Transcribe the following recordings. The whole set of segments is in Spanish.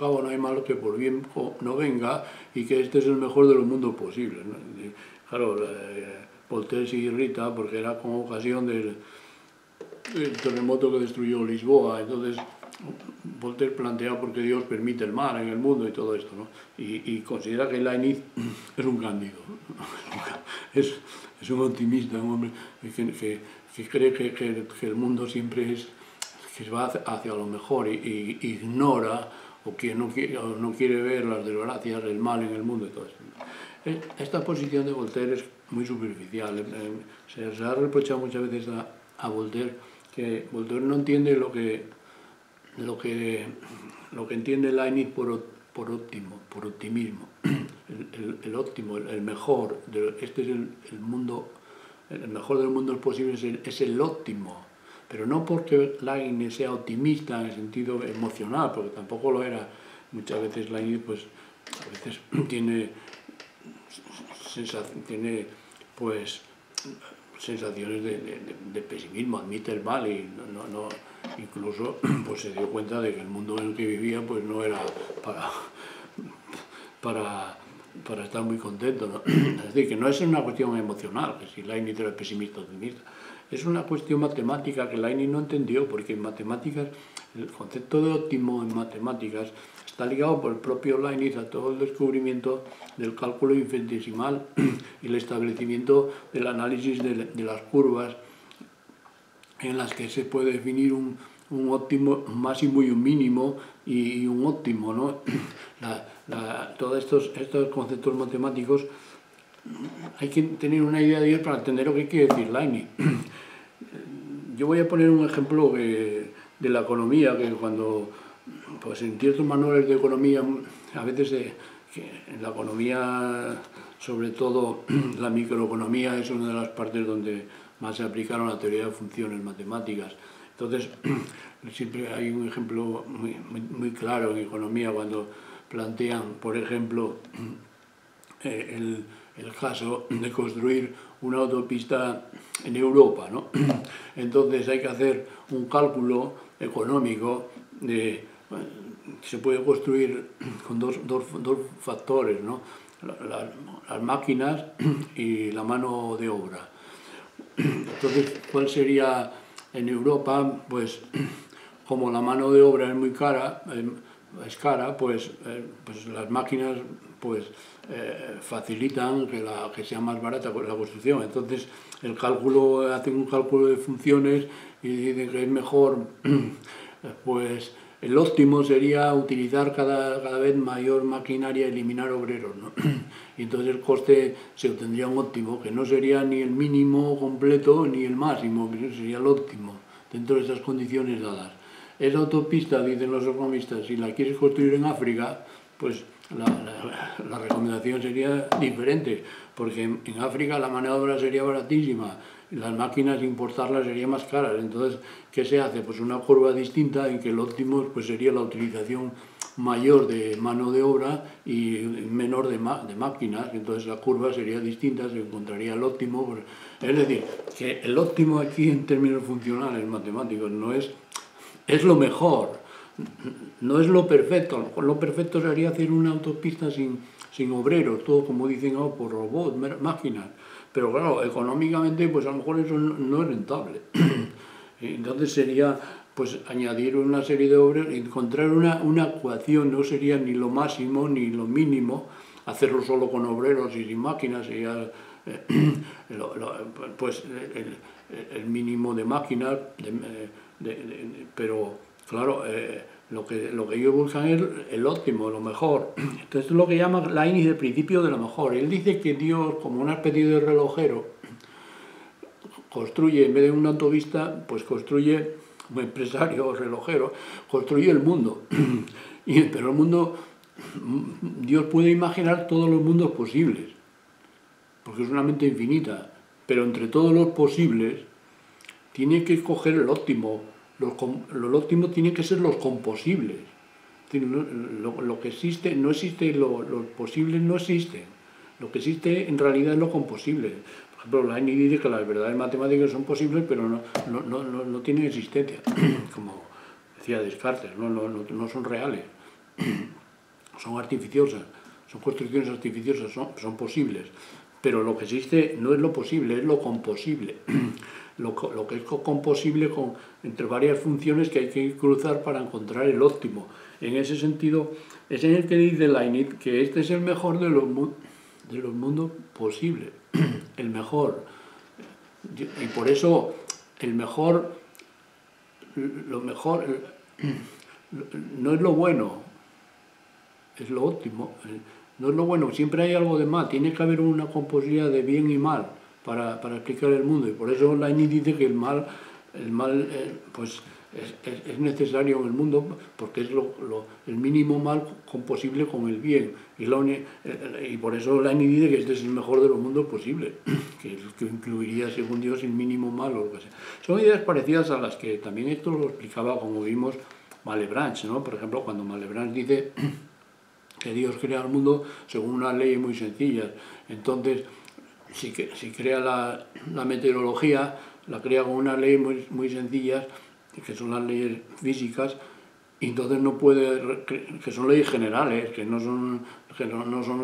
cabo no hay mal que por bien no venga, y que este es el mejor de los mundos posibles, ¿no? Claro, Voltaire se irrita porque era con ocasión del terremoto que destruyó Lisboa. Entonces Voltaire plantea por qué Dios permite el mal en el mundo y todo esto, ¿no? Y considera que Leibniz es un cándido, es un optimista, un hombre que cree que el mundo siempre que va hacia lo mejor, y ignora o que no quiere ver las desgracias, el mal en el mundo y todo esto. Esta posición de Voltaire es muy superficial. Se ha reprochado muchas veces a Voltaire que Voltaire no entiende lo que entiende Leibniz por optimismo. El óptimo, el mejor, este es el mundo, el mejor del mundo posible es el óptimo, pero no porque Leibniz sea optimista en el sentido emocional, porque tampoco lo era. Muchas veces Leibniz pues a veces tiene pues sensaciones de pesimismo, admite el mal y incluso pues se dio cuenta de que el mundo en el que vivía pues no era para estar muy contento, ¿no? Es decir, que no es una cuestión emocional, que si Leibniz era pesimista o optimista, es una cuestión matemática que Leibniz no entendió, porque en matemáticas, el concepto de óptimo en matemáticas está ligado por el propio Leibniz a todo el descubrimiento del cálculo infinitesimal y el establecimiento del análisis de las curvas, en las que se puede definir un óptimo, un máximo y un mínimo, y un óptimo, ¿no? Todos estos conceptos matemáticos hay que tener una idea de ellos para entender lo que quiere decir Leibniz. Yo voy a poner un ejemplo de la economía, que cuando pues en ciertos manuales de economía, a veces en la economía, sobre todo la microeconomía, es una de las partes donde más se aplicaron la teoría de funciones matemáticas. Entonces, siempre hay un ejemplo muy claro en economía cuando plantean, por ejemplo, el caso de construir una autopista en Europa, ¿no? Entonces hay que hacer un cálculo económico de se puede construir con dos factores, ¿no? Las máquinas y la mano de obra. Entonces, ¿cuál sería en Europa? Pues como la mano de obra es muy cara, pues las máquinas pues facilitan que sea más barata la construcción. Entonces hacen un cálculo de funciones y dicen que es mejor, pues el óptimo sería utilizar cada vez mayor maquinaria y eliminar obreros, ¿no? Y entonces el coste se obtendría un óptimo, que no sería ni el mínimo completo ni el máximo, que sería el óptimo, dentro de esas condiciones dadas. Esa autopista, dicen los economistas, si la quieres construir en África, pues la recomendación sería diferente, porque en África la mano de obra sería baratísima, las máquinas importarlas sería más caras. Entonces, ¿qué se hace? Pues una curva distinta en que el óptimo pues sería la utilización mayor de mano de obra y menor de máquinas. Entonces la curva sería distinta, se encontraría el óptimo. Es decir, que el óptimo aquí en términos funcionales matemáticos no es lo mejor, no es lo perfecto. Lo perfecto sería hacer una autopista sin obreros, todo como dicen ahora, por robots, máquinas. Pero claro, económicamente pues a lo mejor eso no es rentable. Entonces sería pues añadir una serie de obreros, encontrar una ecuación, no sería ni lo máximo ni lo mínimo, hacerlo solo con obreros y sin máquinas, sería pues el mínimo de máquinas, pero claro, lo que ellos buscan es el óptimo, lo mejor. Entonces es lo que llama Leibniz el principio de lo mejor. Él dice que Dios, como una especie de relojero, construye, en vez de una autopista, pues construye, un empresario relojero, construye el mundo. Pero el mundo, Dios puede imaginar todos los mundos posibles, porque es una mente infinita, pero entre todos los posibles tiene que escoger el óptimo. Lo óptimo tiene que ser los composibles. Lo que existe, no existe, los posibles no existen. Lo que existe en realidad es lo composible. Por ejemplo, Leibniz dice que las verdades matemáticas son posibles, pero no tienen existencia, como decía Descartes, no son reales. son artificiosas, son construcciones artificiosas, son posibles, pero lo que existe no es lo posible, es lo composible. Lo que es composible entre varias funciones que hay que cruzar para encontrar el óptimo. En ese sentido, es en el que dice Leibniz que este es el mejor de los mundos posibles, el mejor. Y por eso el mejor, lo mejor no es lo bueno, es lo óptimo. No es lo bueno, siempre hay algo de mal, tiene que haber una composibilidad de bien y mal para explicar el mundo. Y por eso Leibniz dice que el mal pues es necesario en el mundo porque es el mínimo mal composible con el bien. Y por eso Leibniz dice que este es el mejor de los mundos posibles, que incluiría, según Dios, el mínimo mal o lo que sea. Son ideas parecidas a las que también esto lo explicaba, como vimos, Malebranche, ¿no? Por ejemplo, cuando Malebranche dice que Dios crea el mundo según unas leyes muy sencillas. Entonces, si crea la meteorología, la crea con unas leyes muy sencillas, que son las leyes físicas, y entonces no puede, que son leyes generales, que no son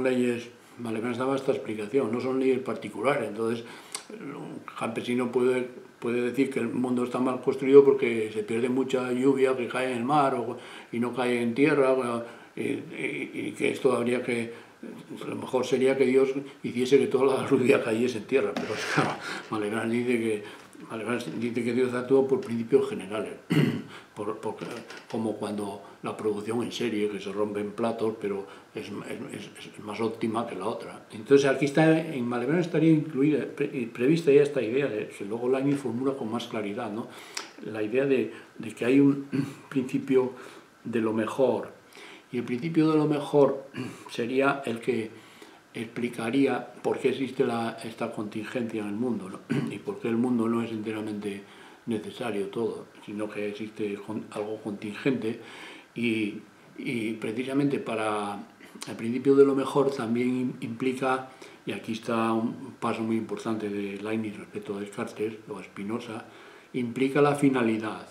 leyes, vale, me daba esta explicación, no son leyes particulares. Entonces, un campesino puede decir que el mundo está mal construido porque se pierde mucha lluvia que cae en el mar y no cae en tierra, y que esto habría que, lo mejor sería que Dios hiciese que toda la lluvia cayese en tierra, pero claro, Malebranche dice que Dios actúa por principios generales, como cuando la producción en serie, que se rompen platos, pero es más óptima que la otra. Entonces aquí está, en Malebranche estaría incluida, prevista ya esta idea, que luego Leibniz formula con más claridad, ¿no? La idea de que hay un principio de lo mejor, y el principio de lo mejor sería el que explicaría por qué existe esta contingencia en el mundo, ¿no? Y por qué el mundo no es enteramente necesario todo, sino que existe algo contingente, y precisamente para el principio de lo mejor también implica, y aquí está un paso muy importante de Leibniz respecto a Descartes o a Spinoza, implica la finalidad.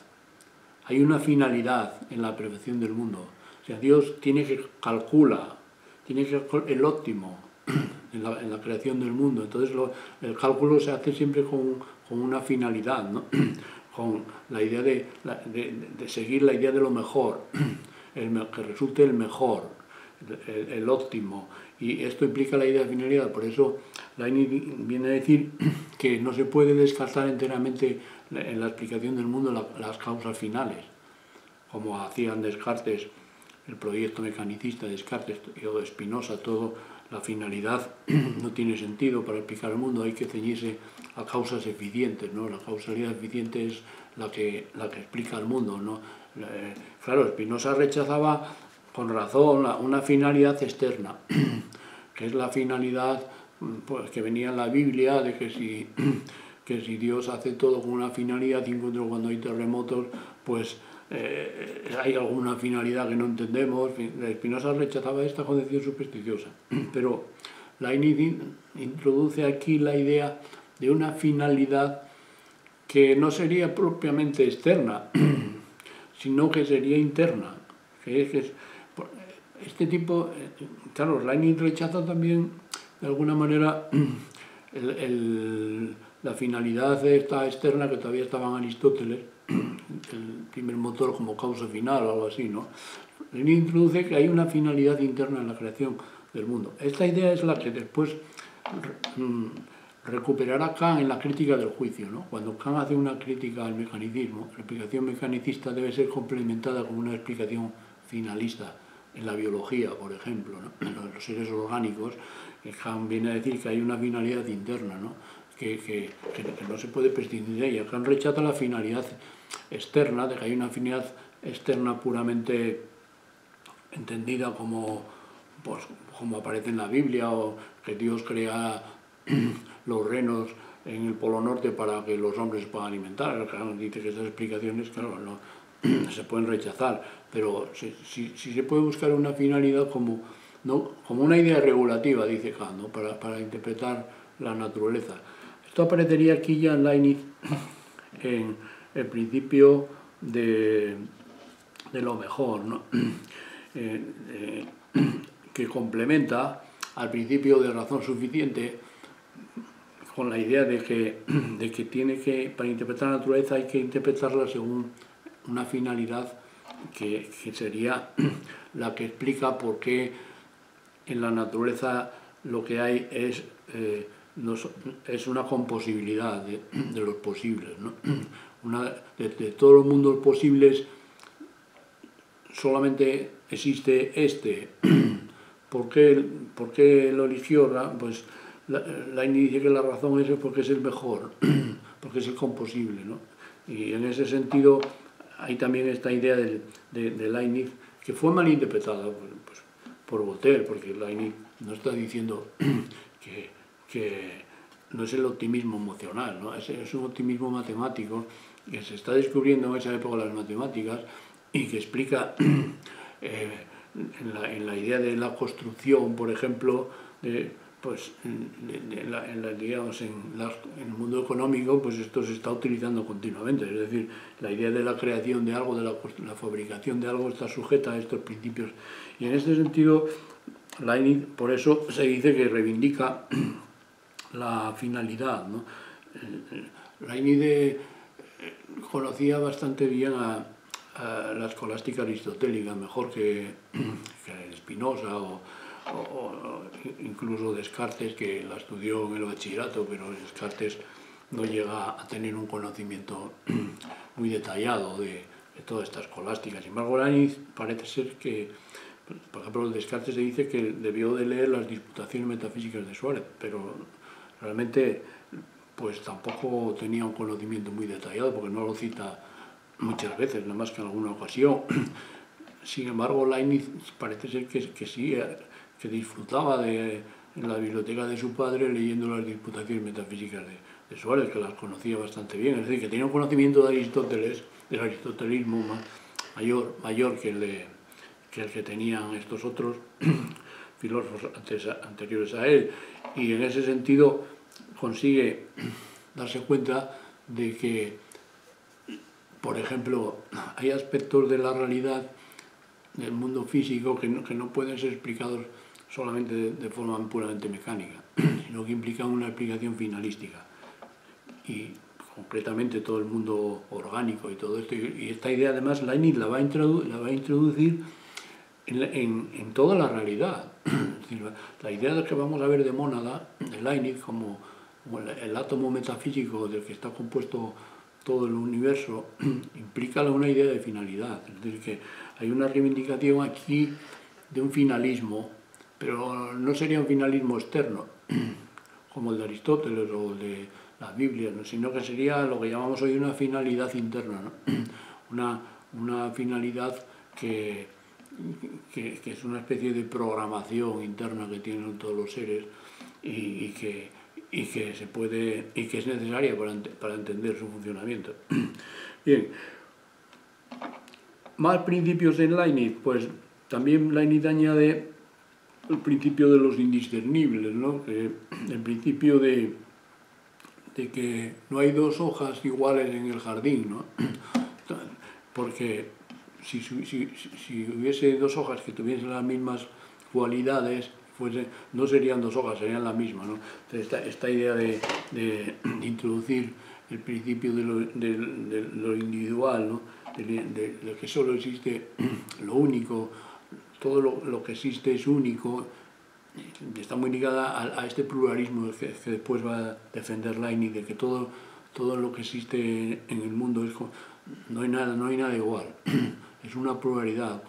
Hay una finalidad en la perfección del mundo. O sea, Dios tiene que calcular el óptimo en la creación del mundo. Entonces el cálculo se hace siempre con una finalidad, ¿no? Con la idea de seguir la idea de lo mejor, que resulte el mejor, el óptimo. Y esto implica la idea de finalidad. Por eso Leibniz viene a decir que no se puede descartar enteramente en la explicación del mundo las causas finales, como hacían Descartes, el proyecto mecanicista de Descartes o de Spinoza. Todo, la finalidad no tiene sentido para explicar el mundo, hay que ceñirse a causas eficientes, ¿no? La causalidad eficiente es la que explica el mundo, ¿no? Claro, Spinoza rechazaba con razón una finalidad externa, que es la finalidad, pues, que venía en la Biblia, de que si Dios hace todo con una finalidad, incluso cuando hay terremotos, pues hay alguna finalidad que no entendemos. Spinoza rechazaba esta concepción supersticiosa, pero Leibniz introduce aquí la idea de una finalidad que no sería propiamente externa, sino que sería interna. Este tipo, claro, Leibniz rechaza también, de alguna manera, la finalidad esta externa que todavía estaba en Aristóteles, el primer motor como causa final o algo así, ¿no? Leibniz introduce que hay una finalidad interna en la creación del mundo. Esta idea es la que después recuperará Kant en la crítica del juicio, ¿no? Cuando Kant hace una crítica al mecanicismo, la explicación mecanicista debe ser complementada con una explicación finalista. En la biología, por ejemplo, ¿no? En los seres orgánicos, Kant viene a decir que hay una finalidad interna, ¿no? Que no se puede prescindir de ella. Kant rechaza la finalidad externa, de que hay una finalidad externa puramente entendida como aparece en la Biblia, o que Dios crea los renos en el Polo Norte para que los hombres se puedan alimentar. Kant dice que esas explicaciones, claro, no se pueden rechazar, pero sí se puede buscar una finalidad como una idea regulativa, dice Kant, ¿no? para interpretar la naturaleza. Esto aparecería aquí ya en Leibniz, en el principio de lo mejor, ¿no? que complementa al principio de razón suficiente con la idea de que para interpretar la naturaleza hay que interpretarla según una finalidad que sería la que explica por qué en la naturaleza lo que hay es una composibilidad de los posibles, ¿no? De todos los mundos posibles solamente existe este. ¿Por qué lo eligió? Pues Leibniz dice que la razón es porque es el mejor, porque es el composible, ¿no? Y en ese sentido hay también esta idea de Leibniz que fue mal interpretada por Voltaire, porque Leibniz no está diciendo que no es el optimismo emocional, ¿no? Es un optimismo matemático que se está descubriendo en esa época las matemáticas y que explica en la idea de la construcción, por ejemplo, pues digamos, en el mundo económico, pues esto se está utilizando continuamente. Es decir, la idea de la creación de algo, de la fabricación de algo, está sujeta a estos principios. Y en este sentido, Leibniz, por eso se dice que reivindica la finalidad, ¿no? Leibniz conocía bastante bien a la escolástica aristotélica, mejor que Spinoza o incluso Descartes, que la estudió en el bachillerato, pero Descartes no llega a tener un conocimiento muy detallado de toda esta escolástica. Sin embargo, Leibniz parece ser que, por ejemplo, Descartes se dice que debió de leer las Disputaciones metafísicas de Suárez, pero realmente pues tampoco tenía un conocimiento muy detallado, porque no lo cita muchas veces, nada más que en alguna ocasión. Sin embargo, Leibniz parece ser que sí, que disfrutaba en la biblioteca de su padre leyendo las Disputaciones metafísicas de Suárez, que las conocía bastante bien. Es decir, que tenía un conocimiento de Aristóteles, del aristotelismo mayor que el que tenían estos otros filósofos anteriores a él. Y en ese sentido consigue darse cuenta de que, por ejemplo, hay aspectos de la realidad del mundo físico que no pueden ser explicados solamente de forma puramente mecánica, sino que implican una explicación finalística. Y concretamente todo el mundo orgánico y todo esto. Y esta idea además Leibniz la va a introducir en toda la realidad. Es decir, la idea de que vamos a ver de mónada, de Leibniz, como el átomo metafísico del que está compuesto todo el universo, implica una idea de finalidad. Es decir, que hay una reivindicación aquí de un finalismo, pero no sería un finalismo externo, como el de Aristóteles o el de la Biblia, ¿no? Sino que sería lo que llamamos hoy una finalidad interna, ¿no? Una finalidad que es una especie de programación interna que tienen todos los seres y que es necesaria para entender su funcionamiento. Bien, más principios en Leibniz, pues también Leibniz añade el principio de los indiscernibles, ¿no? El principio de que no hay dos hojas iguales en el jardín, ¿no? Porque si hubiese dos hojas que tuviesen las mismas cualidades, no serían dos hojas, serían la misma, ¿no? Entonces, esta idea de introducir el principio de lo individual, ¿no? De que solo existe lo único, todo lo que existe es único, está muy ligada a este pluralismo que después va a defender Leibniz, de que todo lo que existe en el mundo no hay nada igual, es una pluralidad.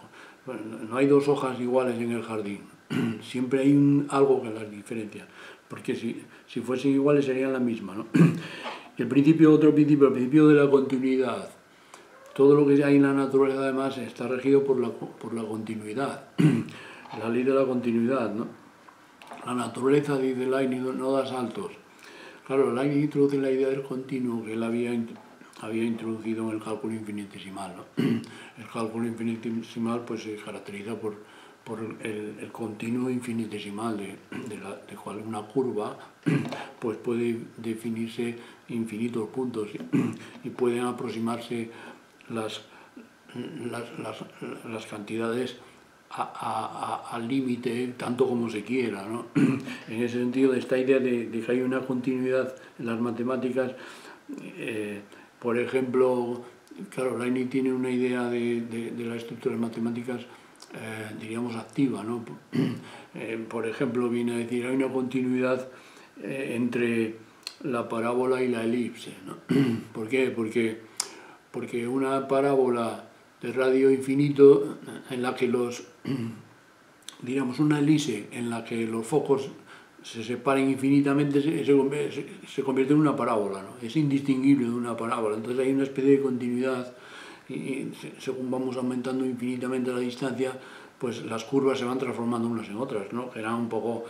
No hay dos hojas iguales en el jardín, siempre hay algo que las diferencia, porque si fuesen iguales serían la misma, ¿no? Y otro principio, el principio de la continuidad. Todo lo que hay en la naturaleza además está regido por la continuidad, la ley de la continuidad, ¿no? La naturaleza, dice Leibniz, no da saltos. Claro, Leibniz introduce la idea del continuo que él había introducido en el cálculo infinitesimal, ¿no? El cálculo infinitesimal pues se caracteriza por el continuo infinitesimal de cual una curva pues puede definirse infinitos puntos y pueden aproximarse las cantidades al límite tanto como se quiera, ¿no? En ese sentido, esta idea de que hay una continuidad en las matemáticas, por ejemplo, claro, Leibniz tiene una idea de las estructuras matemáticas, diríamos, activa, ¿no? Por ejemplo, viene a decir, hay una continuidad entre la parábola y la elipse, ¿no? ¿Por qué? Porque una parábola de radio infinito en la que diríamos, una elipse en la que los focos se separen infinitamente se convierte en una parábola, ¿no? Es indistinguible de una parábola. Entonces hay una especie de continuidad y según vamos aumentando infinitamente la distancia, pues las curvas se van transformando unas en otras, ¿no? Que era un poco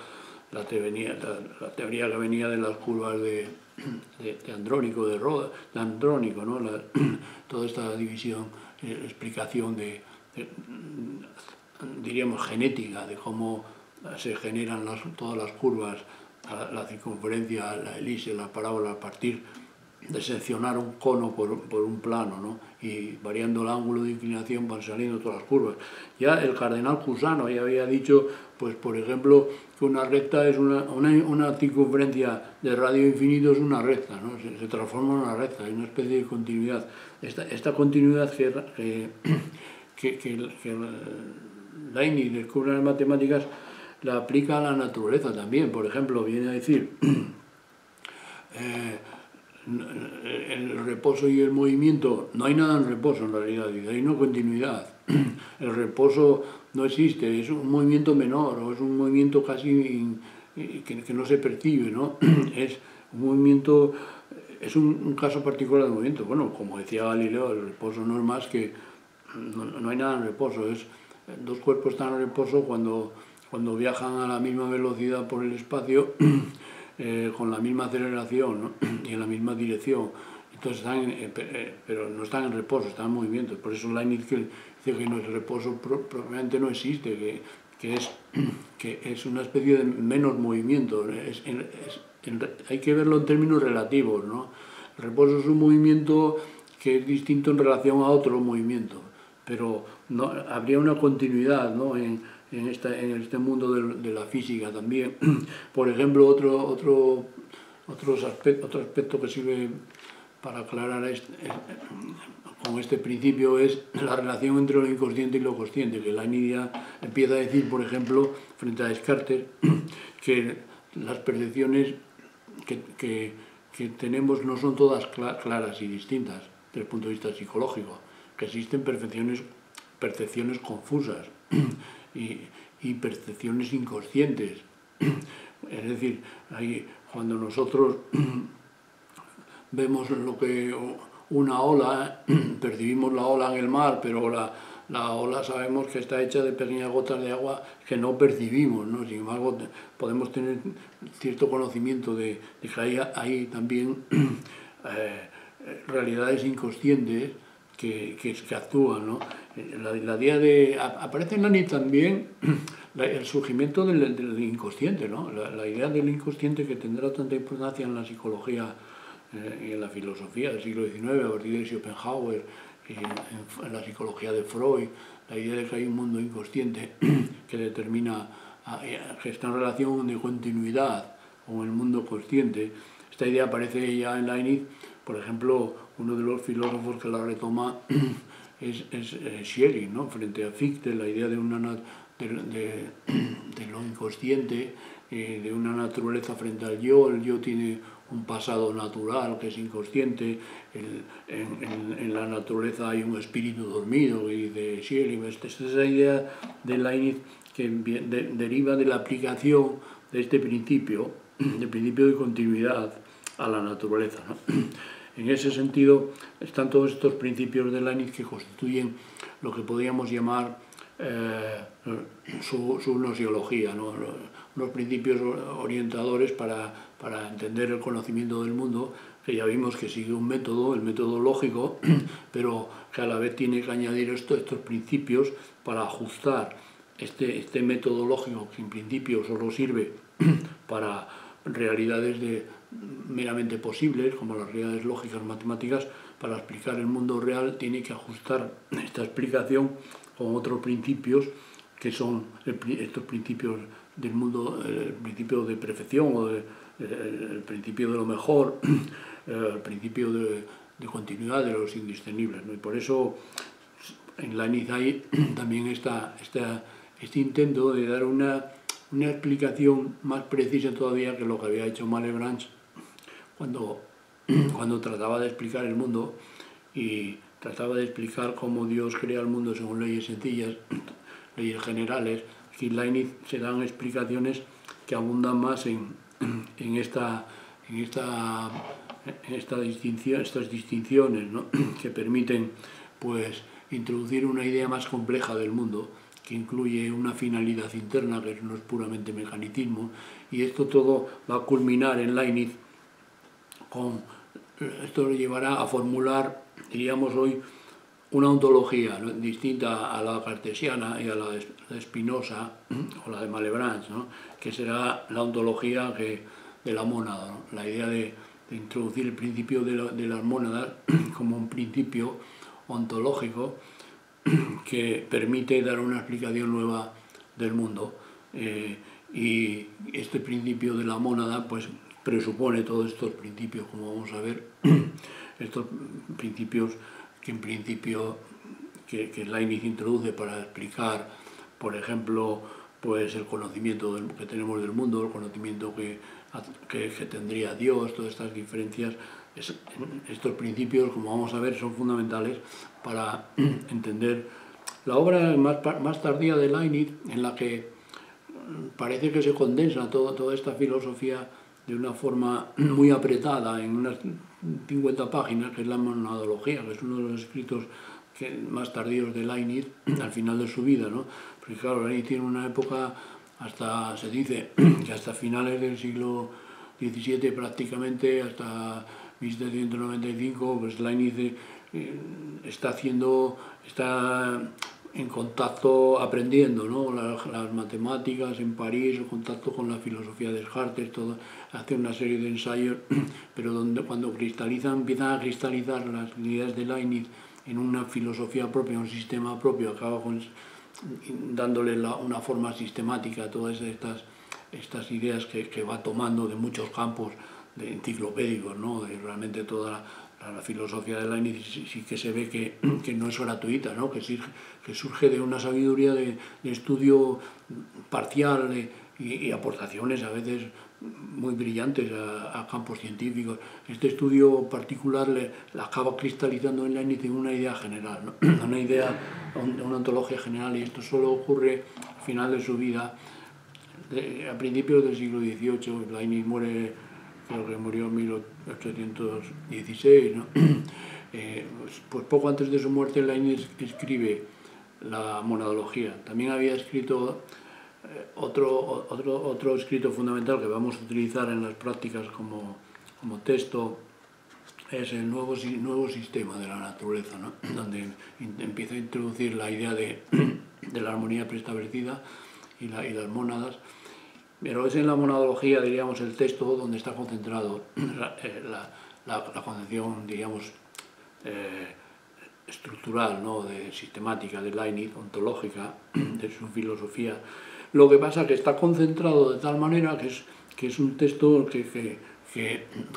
la teoría que venía de las curvas de Andrónico, de Andrónico, ¿no? Toda esta división, explicación diríamos, genética, de cómo se generan todas las curvas, la circunferencia, la elipse, la parábola, a partir de seccionar un cono por un plano, ¿no? Y variando el ángulo de inclinación van saliendo todas las curvas. Ya el cardenal Cusano ya había dicho, pues por ejemplo, que una recta es una circunferencia de radio infinito, es una recta, ¿no? Se transforma en una recta, hay una especie de continuidad. Esta continuidad que Leibniz descubre en las matemáticas la aplica a la naturaleza también. Por ejemplo, viene a decir el reposo y el movimiento, no hay nada en reposo en realidad, hay una continuidad. El reposo no existe, es un movimiento menor o es un movimiento casi que no se percibe, ¿no? Es un movimiento, es un caso particular de movimiento. Bueno, como decía Galileo, el reposo no es más que, no hay nada en reposo, dos cuerpos están en reposo cuando viajan a la misma velocidad por el espacio, con la misma aceleración, ¿no? Y en la misma dirección. Entonces pero no están en reposo, están en movimiento. Por eso Leibniz dice que el reposo propiamente no existe, que es una especie de menos movimiento. Hay que verlo en términos relativos, ¿no? El reposo es un movimiento que es distinto en relación a otro movimiento, pero no, habría una continuidad, ¿no? en este mundo de la física también. Por ejemplo, otro aspecto que sirve para aclarar con este principio es la relación entre lo inconsciente y lo consciente, que Leibniz ya empieza a decir, por ejemplo, frente a Descartes, que las percepciones que tenemos no son todas claras y distintas desde el punto de vista psicológico, que existen percepciones confusas y percepciones inconscientes. Es decir, cuando nosotros vemos una ola, percibimos la ola en el mar, pero la ola sabemos que está hecha de pequeñas gotas de agua que no percibimos, ¿no? Sin embargo, podemos tener cierto conocimiento de que hay también realidades inconscientes que actúan, ¿no? Aparece en Leibniz también el surgimiento del inconsciente, ¿no? La idea del inconsciente, que tendrá tanta importancia en la psicología y en la filosofía del siglo XIX, a partir de Schopenhauer, y en la psicología de Freud, la idea de que hay un mundo inconsciente que determina, que está en relación de continuidad con el mundo consciente. Esta idea aparece ya en Leibniz. Por ejemplo, uno de los filósofos que la retoma es Schelling, ¿no? Frente a Fichte, la idea de lo inconsciente, de una naturaleza frente al yo. El yo tiene un pasado natural que es inconsciente, en la naturaleza hay un espíritu dormido, y de Schelling. Esta es la idea de Leibniz que deriva de la aplicación de este principio, del principio de continuidad a la naturaleza, ¿no? En ese sentido están todos estos principios de Leibniz que constituyen lo que podríamos llamar su gnosiología, ¿no? Unos principios orientadores para entender el conocimiento del mundo, que ya vimos que sigue un método, el método lógico, pero que a la vez tiene que añadir estos principios para ajustar este método lógico, que en principio solo sirve para realidades meramente posibles, como las realidades lógicas matemáticas. Para explicar el mundo real tiene que ajustar esta explicación con otros principios que son estos principios del mundo, el principio de perfección o el principio de lo mejor, el principio de continuidad de los indiscernibles, ¿no? Y por eso en Leibniz hay también este intento de dar una explicación más precisa todavía que lo que había hecho Malebranche cuando trataba de explicar el mundo y trataba de explicar cómo Dios crea el mundo según leyes sencillas, leyes generales. Aquí en Leibniz se dan explicaciones que abundan más en estas distinciones, ¿no? Que permiten pues introducir una idea más compleja del mundo, que incluye una finalidad interna, que no es puramente mecanicismo, y esto todo va a culminar en Leibniz esto lo llevará a formular, diríamos hoy, una ontología, ¿no?, distinta a la cartesiana y a la de Spinoza o la de Malebranche, ¿no?, que será la ontología de la mónada, ¿no?, la idea de introducir el principio de las mónadas como un principio ontológico que permite dar una explicación nueva del mundo. Y este principio de la mónada pues presupone todos estos principios, como vamos a ver, estos principios que en principio que Leibniz introduce para explicar, por ejemplo, pues el conocimiento que tenemos del mundo, el conocimiento que tendría Dios, todas estas diferencias. Estos principios, como vamos a ver, son fundamentales para entender la obra más tardía de Leibniz, en la que parece que se condensa toda esta filosofía de una forma muy apretada en unas 50 páginas, que es la monadología, que es uno de los escritos más tardíos de Leibniz al final de su vida, ¿no? Porque claro, Leibniz tiene una época, se dice que hasta finales del siglo XVII prácticamente, hasta 1795, pues Leibniz está en contacto, aprendiendo, ¿no?, las matemáticas en París, el contacto con la filosofía de Descartes, hace una serie de ensayos, pero cuando empiezan a cristalizar las ideas de Leibniz en una filosofía propia, un sistema propio, acaba dándole una forma sistemática a todas estas ideas que va tomando de muchos campos enciclopédicos, ¿no?, de realmente toda la filosofía de Leibniz sí que se ve que no es gratuita, ¿no?, que surge de una sabiduría de estudio parcial y aportaciones a veces muy brillantes a campos científicos. Este estudio particular la acaba cristalizando en Leibniz en una idea general, ¿no?, una ontología general, y esto solo ocurre al final de su vida, a principios del siglo XVIII. Leibniz muere, creo que murió en 1816, ¿no? Pues poco antes de su muerte Leibniz escribe la monadología. También había escrito otro escrito fundamental que vamos a utilizar en las prácticas como texto, es el nuevo sistema de la naturaleza, ¿no?, donde empieza a introducir la idea de la armonía preestablecida y las mónadas. Pero es en la monadología, diríamos, el texto donde está concentrado la concepción, diríamos, estructural, ¿no?, sistemática de Leibniz, ontológica, de su filosofía. Lo que pasa es que está concentrado de tal manera que es un texto que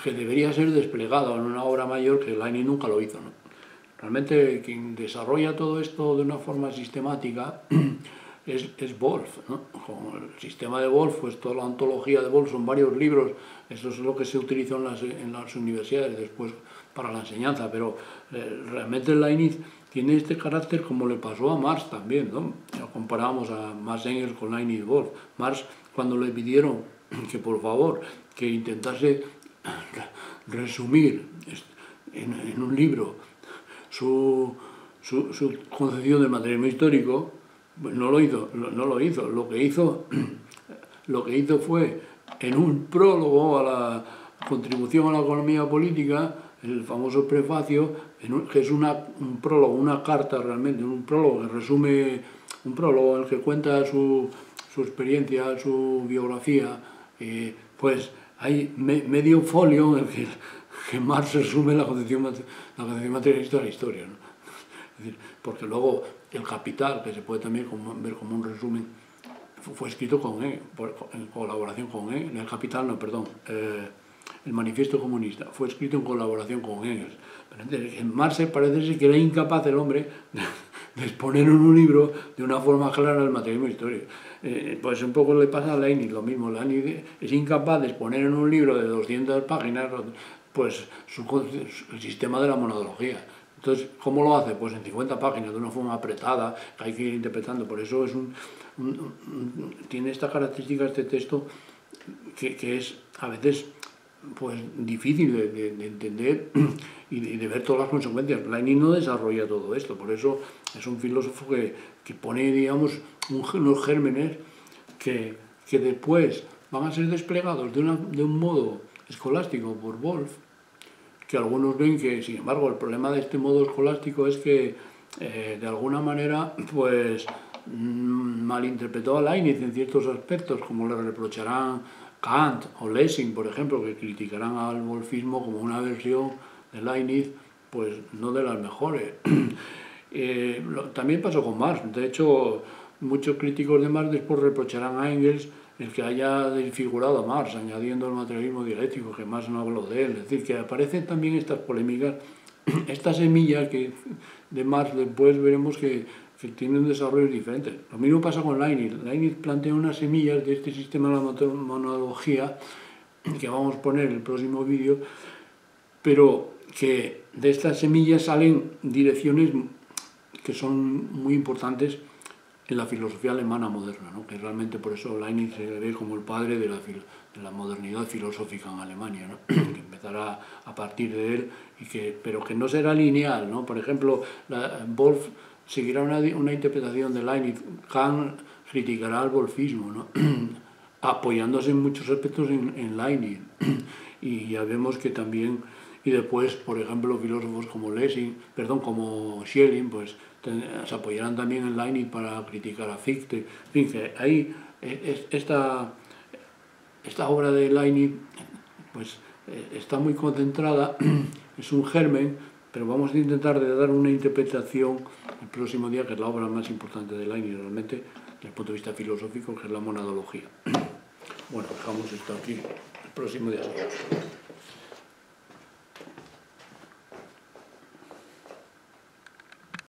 debería ser desplegado en una obra mayor, que Leibniz nunca lo hizo, ¿no? Realmente quien desarrolla todo esto de una forma sistemática es Wolff, ¿no? Con el sistema de Wolff, pues toda la ontología de Wolff son varios libros. Eso es lo que se utilizó en las universidades después para la enseñanza, pero realmente Leibniz tiene este carácter, como le pasó a Marx también, ¿no? Comparábamos a Marx Engels con Leibniz Wolff. Marx, cuando le pidieron que por favor que intentase resumir en un libro su concepción del materialismo histórico, pues no lo hizo. Lo que hizo fue, en un prólogo a la contribución a la economía política, el famoso prefacio, que es un prólogo, una carta realmente, un prólogo que resume, un prólogo en el que cuenta su experiencia, su biografía, pues hay medio folio en el que Marx resume la concepción materialista de la historia, ¿no? Es decir, porque luego El Capital, que se puede también ver como un resumen, fue escrito con en colaboración con el Capital, no, perdón, el Manifiesto Comunista fue escrito en colaboración con Engels. En Marx parece que era incapaz el hombre de exponer en un libro de una forma clara el materialismo histórico. Pues un poco le pasa a Leibniz lo mismo. Leibniz es incapaz de exponer en un libro de 200 páginas pues el sistema de la monadología. Entonces, ¿cómo lo hace? Pues en 50 páginas, de una forma apretada, que hay que ir interpretando. Por eso tiene esta característica este texto que es a veces pues difícil de entender y de ver todas las consecuencias. Leibniz no desarrolla todo esto, por eso es un filósofo que pone, digamos, unos gérmenes que después van a ser desplegados de un modo escolástico por Wolff, que algunos ven que, sin embargo, el problema de este modo escolástico es que, de alguna manera, pues malinterpretó a Leibniz en ciertos aspectos, como le reprocharán Kant o Lessing, por ejemplo, que criticarán al wolfismo como una versión de Leibniz, pues no de las mejores. También pasó con Marx. De hecho, muchos críticos de Marx después reprocharán a Engels el que haya desfigurado a Marx, añadiendo el materialismo dialéctico, que Marx no habló de él. Es decir, que aparecen también estas polémicas, esta semilla de Marx después veremos que tiene un desarrollo diferente. Lo mismo pasa con Leibniz. Leibniz plantea unas semillas de este sistema de la monadología, que vamos a poner en el próximo vídeo, pero que de estas semillas salen direcciones que son muy importantes en la filosofía alemana moderna, ¿no? Que realmente por eso Leibniz se ve como el padre de la modernidad filosófica en Alemania, ¿no? Que empezará a partir de él, pero que no será lineal, ¿no? Por ejemplo, Wolff seguirá una interpretación de Leibniz. Kant criticará al wolfismo, ¿no? Apoyándose en muchos aspectos en Leibniz. Y ya vemos que también, y después, por ejemplo, filósofos como Schelling, pues se apoyarán también en Leibniz para criticar a Fichte. En fin, que ahí esta obra de Leibniz pues está muy concentrada, es un germen, pero vamos a intentar de dar una interpretación el próximo día, que es la obra más importante de Leibniz realmente, desde el punto de vista filosófico, que es la monadología. Bueno, dejamos esto aquí, el próximo día.